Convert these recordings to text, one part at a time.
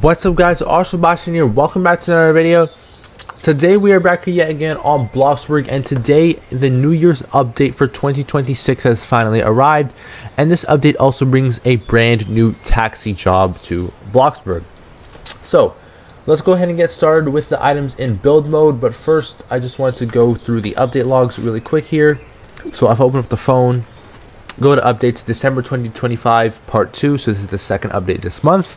What's up, guys? Arsenal Boxing here. Welcome back to another video. Today we are back here yet again on BLOXBURG, and today the New Year's update for 2026 has finally arrived, and this update also brings a brand new taxi job to BLOXBURG. So let's go ahead and get started with the items in build mode, but first I just wanted to go through the update logs really quick here. So I've opened up the phone, go to updates, December 2025 part 2, so this is the second update this month.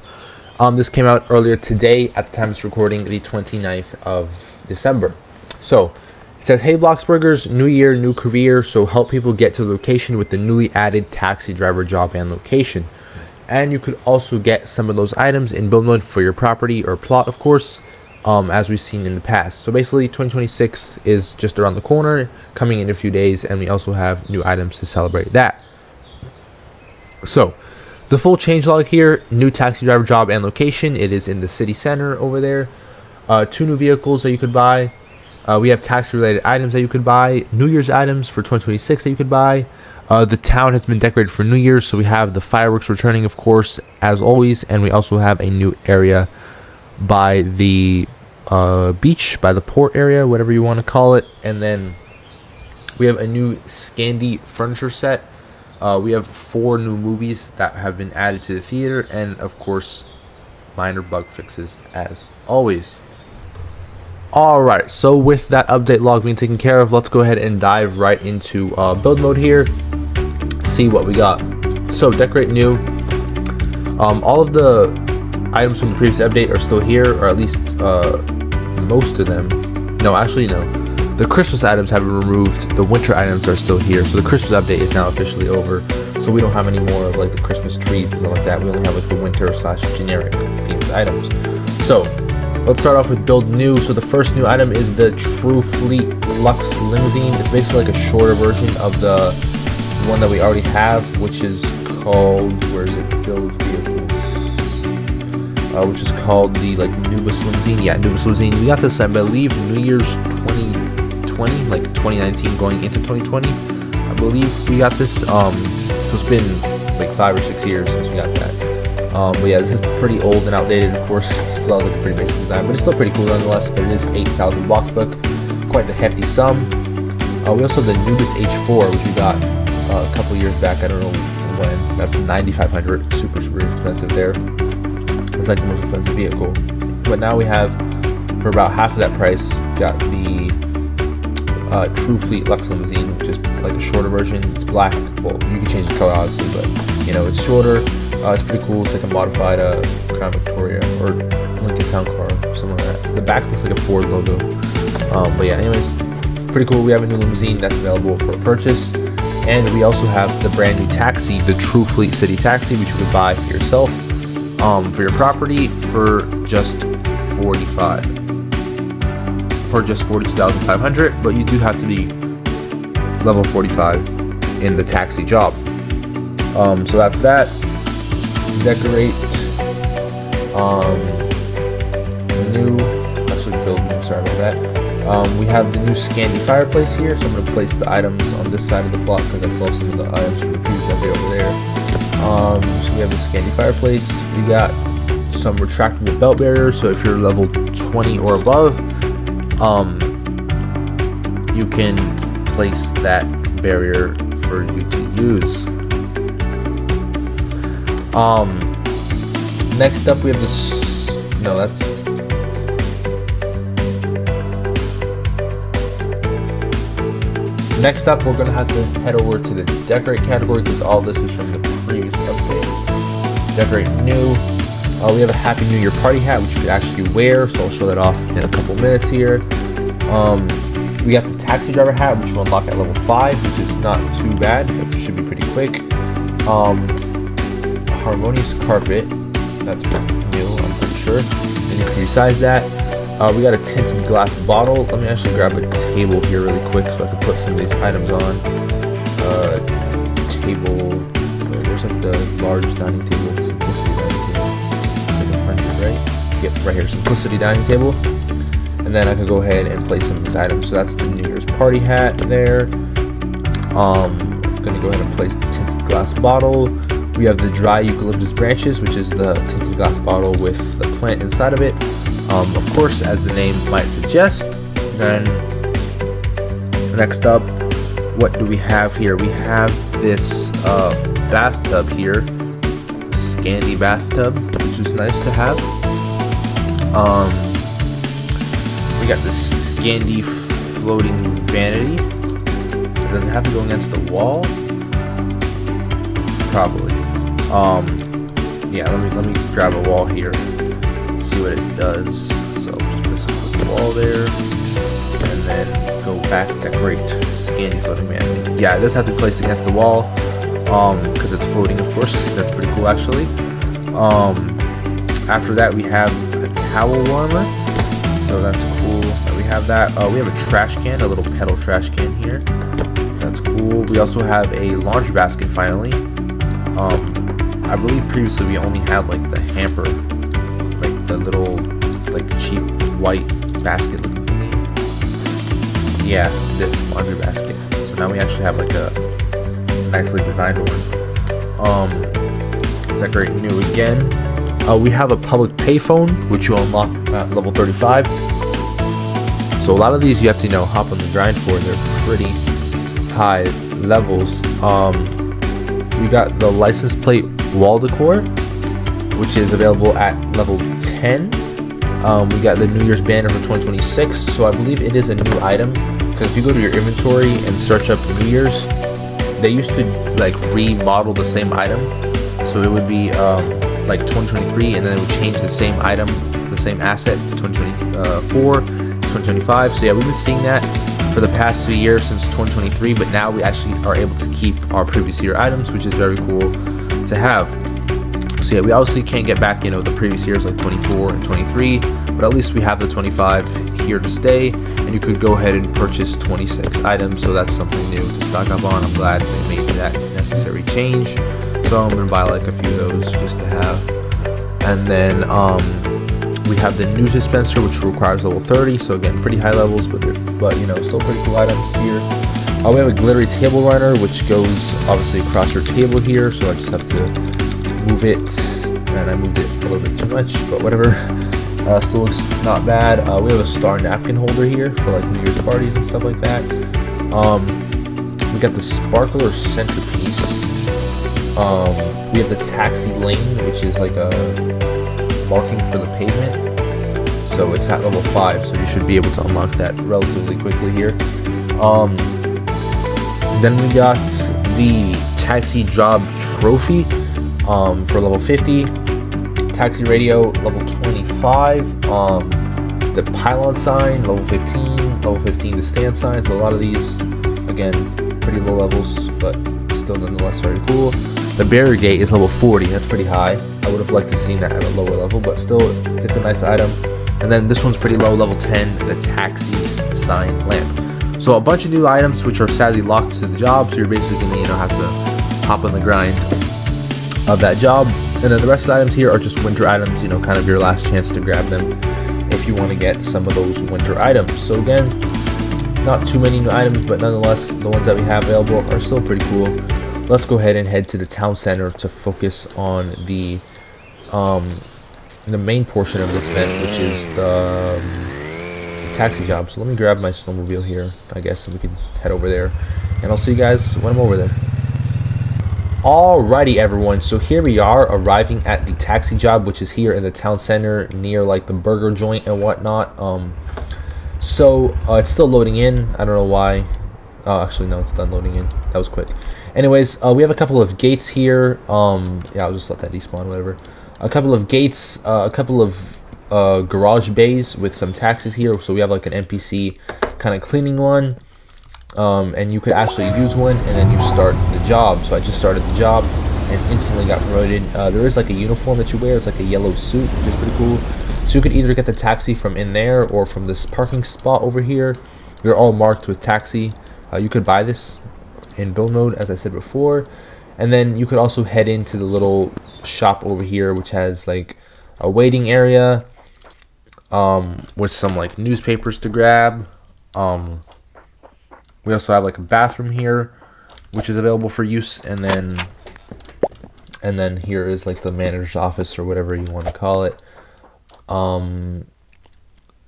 This came out earlier today at the time it's recording, the 29th of December. So it says, hey BLOXBURGers, new year, new career, so help people get to location with the newly added taxi driver job and location. And you could also get some of those items in build mode for your property or plot, of course, as we've seen in the past. So basically 2026 is just around the corner, coming in a few days, and we also have new items to celebrate that. So the full changelog here, new taxi driver job and location. It is in the city center over there. 2 new vehicles that you could buy. We have taxi related items that you could buy. New Year's items for 2026 that you could buy. The town has been decorated for New Year's, so we have the fireworks returning, of course, as always. And we also have a new area by the beach, by the port area, whatever you want to call it. And then we have a new Scandi furniture set. We have 4 new movies that have been added to the theater, and of course minor bug fixes as always. Alright, so with that update log being taken care of, let's go ahead and dive right into build mode here, see what we got. So decorate new. All of the items from the previous update are still here, or at least most of them. No, actually no. The Christmas items have been removed. The winter items are still here. So the Christmas update is now officially over. So we don't have any more of like the Christmas trees and stuff like that. We only have like the winter / generic themed items. So let's start off with build new. So the first new item is the True Fleet Lux Limousine. It's basically like a shorter version of the one that we already have, which is called, where is it? Build vehicles. Which is called the like Nubus Limousine. Yeah, Nubus Limousine. We got this, I believe, New Year's 2020, like 2019 going into 2020. I believe we got this. So it's been like 5 or 6 years since we got that. But yeah, this is pretty old and outdated, of course. It still has like a pretty basic design, but it's still pretty cool nonetheless. But it is 8,000 BLOXBURG, quite a hefty sum. We also have the Nubus H4, which we got a couple years back. I don't know when. That's 9,500, super expensive there. It's like the most expensive vehicle. But now we have, for about half of that price, got the True Fleet Lux Limousine, which is like a shorter version. It's black. Well, you can change the color obviously, but you know, it's shorter. It's pretty cool. It's like a modified Crown Victoria or Lincoln Town Car, something like that. The back looks like a Ford logo. But yeah, anyways, pretty cool. We have a new limousine that's available for purchase, and we also have the brand new taxi, the True Fleet City Taxi, which you could buy for yourself, for your property, for just 42,500, but you do have to be level 45 in the taxi job. So that's that. Decorate new, actually build new, sorry about that. We have the new Scandi fireplace here, so I'm going to place the items on this side of the plot because I still have some of the items from the previous update over there. So we have the Scandi fireplace. We got some retractable belt barriers, so if you're level 20 or above, you can place that barrier for you to use. Next up we have this, no, that's, next up we're gonna have to head over to the decorate category because all this is from the previous update. Decorate new. We have a Happy New Year party hat, which you can actually wear, so I'll show that off in a couple minutes here. We got the taxi driver hat, which will unlock at level 5, which is not too bad. It should be pretty quick. Harmonious carpet, that's new, I'm pretty sure, and you can resize that. We got a tinted glass bottle. Let me actually grab a table here really quick so I can put some of these items on. Table, there's like the large dining table, simplicity dining table, like 100, right? Yep, right here, simplicity dining table. And then I can go ahead and place some of these items. So that's the New Year's party hat there. I'm gonna go ahead and place the tinted glass bottle. We have the dry eucalyptus branches, which is the tinted glass bottle with the plant inside of it. Of course, as the name might suggest. Then next up, what do we have here? We have this bathtub here, Scandi bathtub, which is nice to have. We got this Scandi floating vanity. Does it have to go against the wall? Probably. Yeah, let me grab a wall here, see what it does. So just put the wall there, and then go back, decorate Scandi floating vanity. Yeah, it does have to be placed against the wall, because it's floating, of course. That's pretty cool, actually. After that, we have a towel warmer, so that's cool that we have that. We have a trash can, a little pedal trash can here. That's cool. We also have a laundry basket finally. I believe previously we only had like the hamper, like the little like cheap white basket looking thingy. Yeah, this laundry basket. So now we actually have like a nicely designed one. Decorate new again. We have a public payphone, which you unlock at level 35. So a lot of these you have to, hop on the grind for. They're pretty high levels. We got the license plate wall decor, which is available at level 10. We got the New Year's banner for 2026. So I believe it is a new item, because if you go to your inventory and search up New Year's, they used to like remodel the same item. So it would be like 2023, and then it would change the same item, the same asset to 2024, 2025. So yeah, we've been seeing that for the past 2 years since 2023, but now we actually are able to keep our previous year items, which is very cool to have. So yeah, we obviously can't get back, the previous years like 24 and 23, but at least we have the 25 here to stay, and you could go ahead and purchase 26 items. So that's something new to stock up on. I'm glad they made that necessary change. So I'm gonna buy like a few of those just to have. And then we have the news dispenser, which requires level 30. So again, pretty high levels, but still pretty cool items here. We have a glittery table runner, which goes obviously across your table here. So I just have to move it, and I moved it a little bit too much, but whatever. Still looks not bad. We have a star napkin holder here for like New Year's parties and stuff like that. We got the sparkler centerpiece. We have the taxi lane, which is like a marking for the pavement. So it's at level 5, so you should be able to unlock that relatively quickly here. Then we got the taxi job trophy for level 50. Taxi radio level 25. The pylon sign level 15. Level 15 the stand sign. So a lot of these, again, pretty low levels, but still nonetheless very cool. The barrier gate is level 40. That's pretty high. I would have liked to see that at a lower level, but still, it's a nice item. And then this one's pretty low, level 10, the taxi sign lamp. So a bunch of new items which are sadly locked to the job. So you're basically gonna, have to hop on the grind of that job. And then the rest of the items here are just winter items. Kind of your last chance to grab them if you want to get some of those winter items. So again, not too many new items, but nonetheless, the ones that we have available are still pretty cool. Let's go ahead and head to the town center to focus on the main portion of this event, which is the taxi job. So let me grab my snowmobile here, I guess, so we can head over there, and I'll see you guys when I'm over there. Alrighty everyone, so here we are arriving at the taxi job, which is here in the town center near like the burger joint and whatnot. So it's still loading in. I don't know why. Actually no, it's done loading in. That was quick. Anyways, we have a couple of gates here. Yeah, I'll just let that despawn, whatever. A couple of gates, a couple of garage bays with some taxis here. So we have like an NPC kind of cleaning one. And you could actually use one, and then you start the job. So I just started the job and instantly got promoted. There is like a uniform that you wear. It's like a yellow suit, which is pretty cool. So you could either get the taxi from in there or from this parking spot over here. They're all marked with taxi. You could buy this in build mode, as I said before. And then you could also head into the little shop over here, which has like a waiting area with some like newspapers to grab. We also have like a bathroom here, which is available for use, and then and then here is like the manager's office or whatever you want to call it.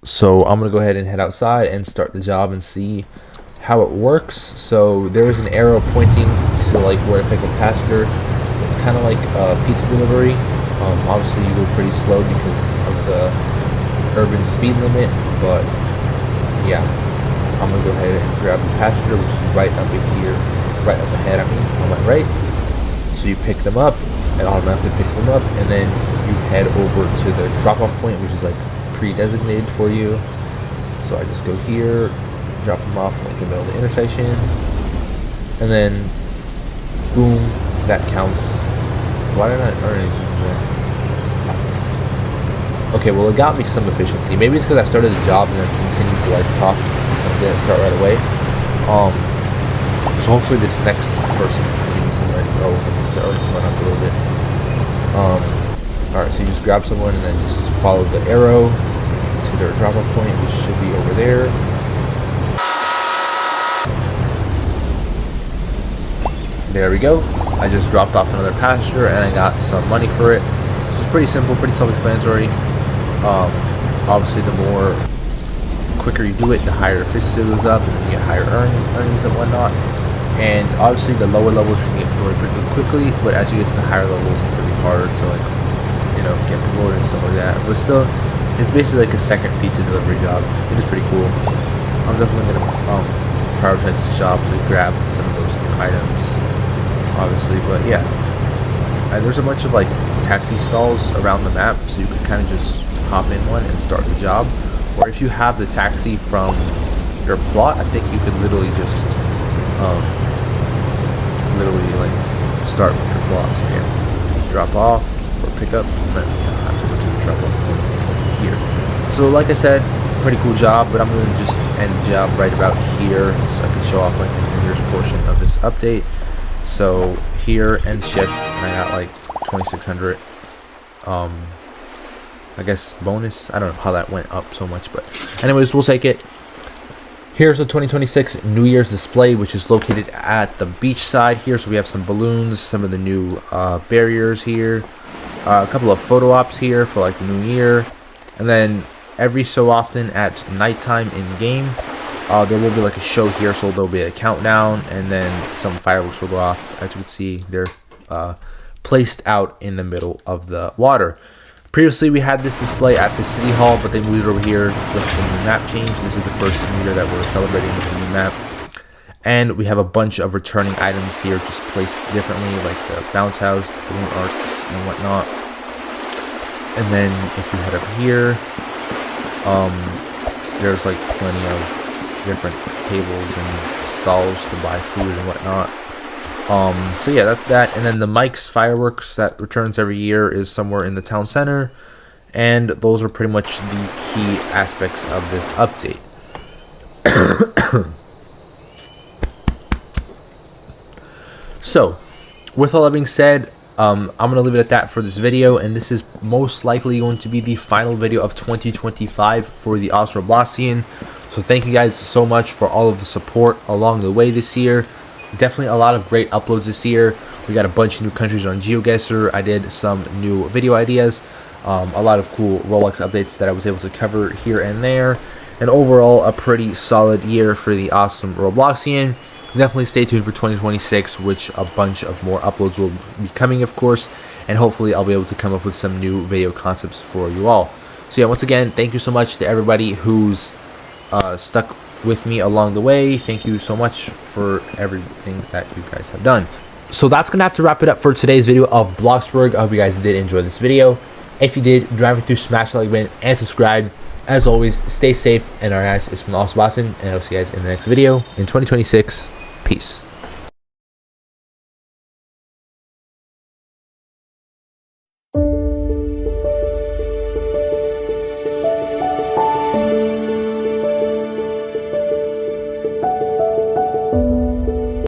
So I'm gonna go ahead and head outside and start the job and see how it works. So there is an arrow pointing to like where to pick a passenger. It's kind of like a pizza delivery. Obviously you go pretty slow because of the urban speed limit, but yeah, I'm gonna go ahead and grab the passenger, which is right up in here, right up ahead, I mean, on my right. So you pick them up, it automatically picks them up, and then you head over to the drop-off point, which is like pre-designated for you. So I just go here, drop them off like in the middle of the intersection, and then boom, that counts. Why did I earn anything from that? Okay, well it got me some efficiency. Maybe it's because I started the job and then continued to like talk and didn't start right away. So hopefully this next person can some right. Oh, they're already coming up a little bit. Alright, so you just grab someone and then just follow the arrow to their drop-off point, which should be over there. There we go. I just dropped off another passenger and I got some money for it. So it's pretty simple, pretty self-explanatory. Obviously the more quicker you do it, the higher efficiency goes up, and then you get higher earnings and whatnot. And obviously the lower levels you can get promoted pretty quickly, but as you get to the higher levels it's really hard to like, you know, get promoted and stuff like that. But still, it's basically like a second pizza delivery job. It is pretty cool. I'm definitely gonna prioritize this job to grab some of those new items, obviously. But yeah, there's a bunch of like taxi stalls around the map, so you can kind of just hop in one and start the job. Or if you have the taxi from your plot, I think you could literally just like start with your plot. So yeah, drop off or pick up, and then you have to go to the drop off here. So like I said, pretty cool job, but I'm going to just end the job right about here so I can show off like the New Year's portion of this update. So here, end shift, and I got like 2,600 I guess bonus. I don't know how that went up so much, but anyways, we'll take it. Here's the 2026 New Year's display, which is located at the beach side here. So we have some balloons, some of the new barriers here, a couple of photo ops here for like the new year, and then every so often at nighttime in game there will be like a show here. So there'll be a countdown, and then some fireworks will go off. As you can see, they're placed out in the middle of the water. Previously, we had this display at the City Hall, but they moved it over here with the new map change. This is the first New Year that we're celebrating with the new map. And we have a bunch of returning items here, just placed differently, like the bounce house, the balloon arcs, and whatnot. And then if you head up here, there's like plenty of different tables and stalls to buy food and whatnot. So yeah, that's that. And then the Mike's fireworks that returns every year is somewhere in the town center, and those are pretty much the key aspects of this update. So with all that being said, I'm gonna leave it at that for this video, and this is most likely going to be the final video of 2025 for the Robloxian. So thank you guys so much for all of the support along the way this year. Definitely a lot of great uploads this year. We got a bunch of new countries on GeoGuessr. I did some new video ideas, a lot of cool Roblox updates that I was able to cover here and there, and overall a pretty solid year for the awesome Robloxian. Definitely stay tuned for 2026, which a bunch of more uploads will be coming, of course, and hopefully I'll be able to come up with some new video concepts for you all. So yeah, once again, thank you so much to everybody who's stuck with me along the way. Thank you so much for everything that you guys have done. So that's gonna have to wrap it up for today's video of BLOXBURG. I hope you guys did enjoy this video. If you did, remember to smash the like button and subscribe. As always, stay safe, and our guys, it's been BLOXBURG, and I'll see you guys in the next video in 2026. Peace.